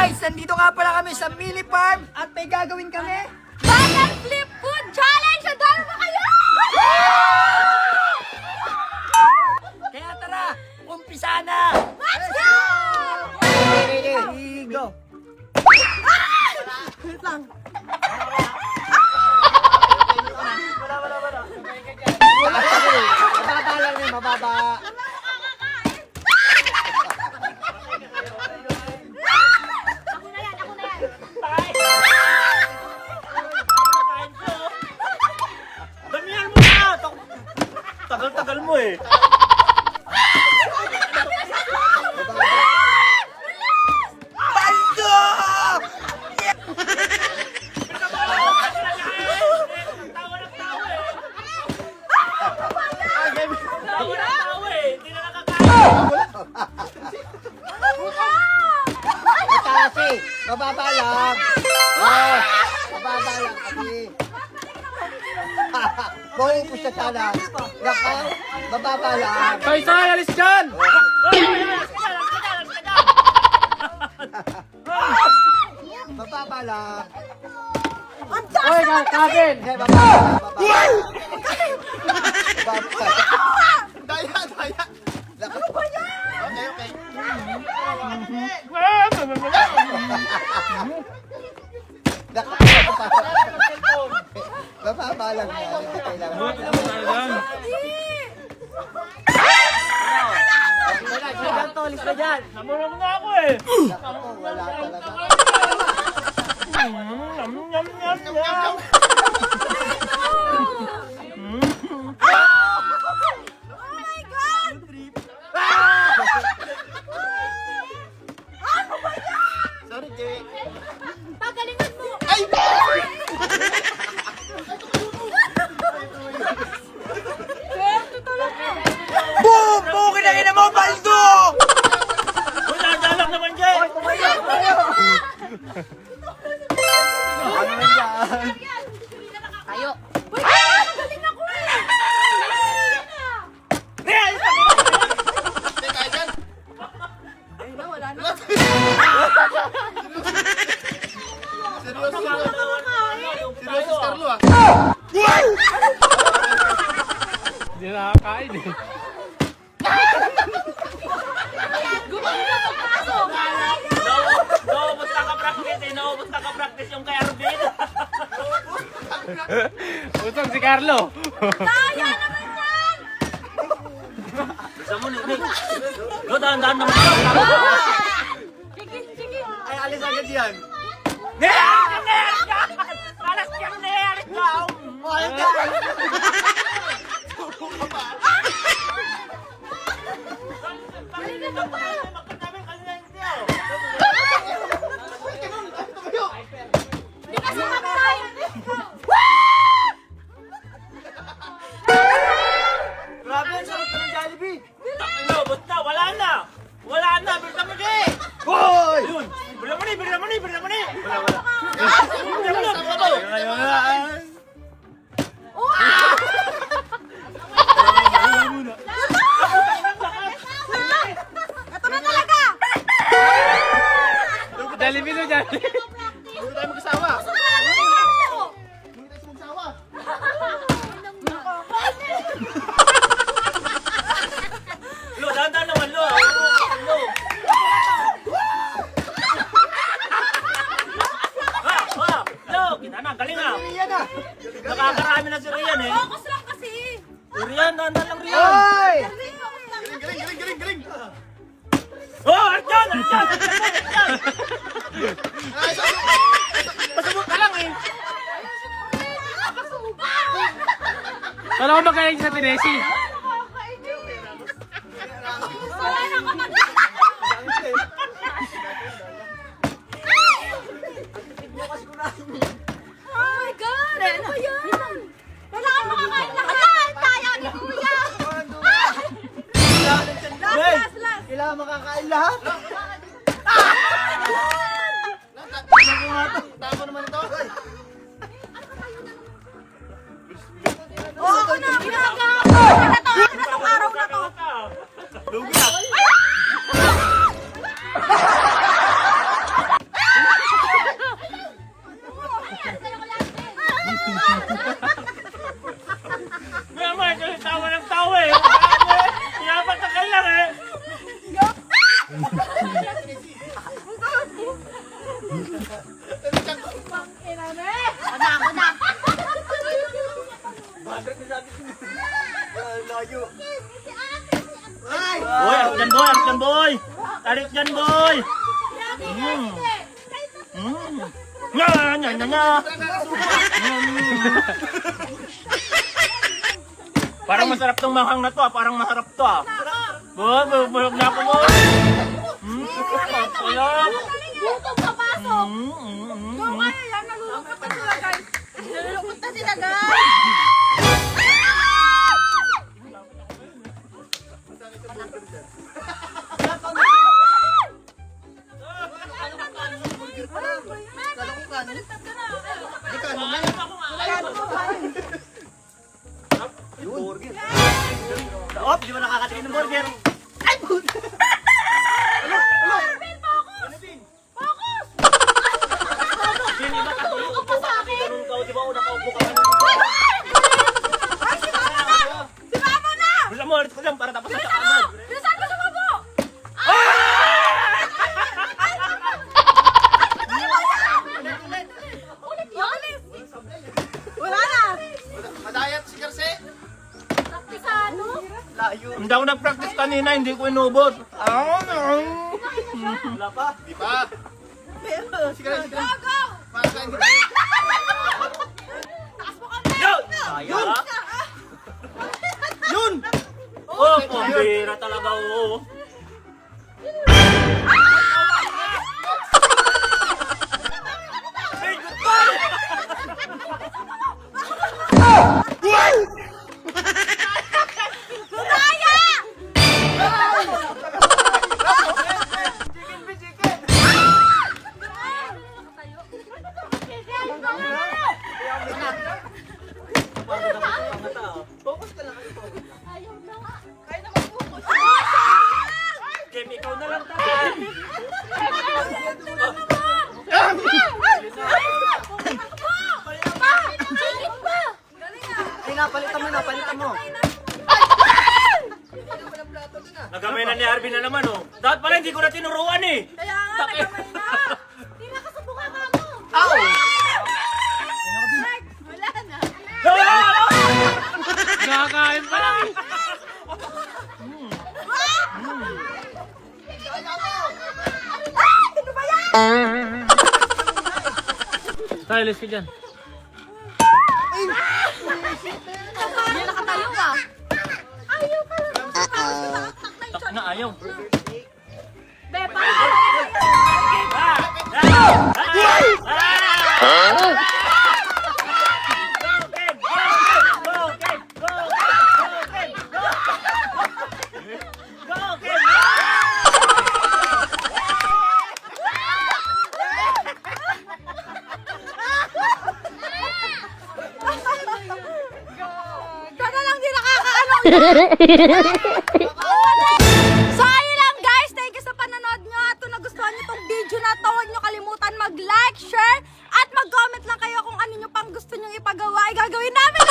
Guys, nandito nga pala kami sa mini farm at may gagawin kami. Bottle Flip Food Challenge! Handa na ba kayo? Kaya tara, umpisa na! Let's go! Okay, go! Wait lang. Mababa lang yun, mababa. Ako na yan, ako na yan. Damihan mo na! Tagal-tagal mo eh. Baldo! Tawa ng tawa eh. Hindi na nakakain. Kasi, mababa lang. Oh, mababa lang kasi. Bawin ko siya sana. Naka, mababa lang. Say, alis dyan! Mababa lang. Oy, Kevin! Hindi, mababa lang, mababa. Mababa. Daya, daya. Ano ba yan? Okay, okay. Mababa lang yan. Hindi kailangan. Namurong na ako eh. Ako, wala talaga. Yum, yum, yum, yum. Oh my God! Ano ba yan? Sorry, Jay. Pagalingan mo! Ay! Swerte talaga! Boom! Bukid ang ina mo, Baldo! Uy, dahan-dahan naman dyan. Ano man yan? Tayo! Wait! Galing ako eh! Ay na, wala na. Seryoso Tawa ka? na yung Seryoso si Carlo ah? Hindi nakakain eh. Gumawa na pagpasok! Naubos na ka-practice eh. Naubos na ka-practice yung kay Arvin. Utang si Carlo. Kaya naman yan! Isa mo Nick. Go, dahan-dahan naman. Sige, sige! Ay, alis agad yan. Alas kang nangyayari ka. Mahal ka! Galingan mo pa! Hindi kasi mamatay! Grabe, ang sarap ng Jollibee! Naubos na. Wala na. Wala na. Bilisan mo di. Hoy! Yun. Bilisan mo ni. Bilisan mo ni. Bilisan mo ni. Wala, wala. Bilisan mo na. Bilisan mo. Ito na talaga! Jollibee na Jollibee. Hindi tayo mag-asawa! Ano? Hindi tayo mag-asawa! Lo, dahan-dahan naman, Lo. Lo. Lo, kita na. Galing ah. Yan ah! Nakakarami na si Rian eh. Focus lang kasi! Rian, dahan-dahan lang Rian. Hoy! Focus lang. Galing! Oh, Arjan! Arjan! Arjan! Pasabot ka lang eh. Wala ko magaling sa Tinesi. Wala na kapag... Oh my God! Ano ba yan? Kailangan makakain lahat! Tayo ni Kuya! Last! Kailangan makakain lahat! Tama naman ito! Oo, ako na! Ginagawa! Akin na tong araw na to! Lugi na. yan, boy! Nga, nga, nga, nga! Parang masarap tong manghang na to, ah. Parang masarap to, ah. Boy, bulog na ako, boy! Masarap! YouTube papasok. Kung kaya yan, nalulungkot na sila guys. Nalulungkot na sila guys. Op, di ba nakakatingin ng burger? Ay, puta! Marvin, focus! Focus! Sino ba katulog? Ako pa sa akin! Ganun ka, di ba? Nakaupo ka. Ay, si Mama na! Si Mama na! Bilisan mo, ulit ko lang para tapos na Bilisan mo! agad. Bilisan mo, sumabo! Ulit yun? Wala na! Madayat si Kerse. Praktisado? Hindi ako nag-practice kanina, hindi ko inubos. Wala pa. Di pa. Sige lang, sige lang. Go, go! Para sa hindi. Taas mo kami! Yun! Kaya? Yun! Oh, pambira talaga, oh. Hey, goodbye! Budaya! Game, ikaw na lang tayo. Ay nga, palitan mo na, palitan mo. Nagamay na ni Arvin na naman, oh. Dapat pala hindi ko na tinuruan, eh. Kaya nga, nagamay na! Hindi na kasabunga ka mo! Ow! Wala na! Nakakain pa lang. Ano ba yan? Silas ka dyan. Hindi nakatayo ka. Ayaw ka lang. Tak na ayaw. Be, Sana lang di nakakaano. So ayun lang guys, thank you sa panonood nyo. At kung nagustuhan nyo tong video na to, huwag nyo kalimutan mag-like, share, at mag-comment lang kayo kung ano nyo pang gusto nyo ipagawa. Ay gagawin namin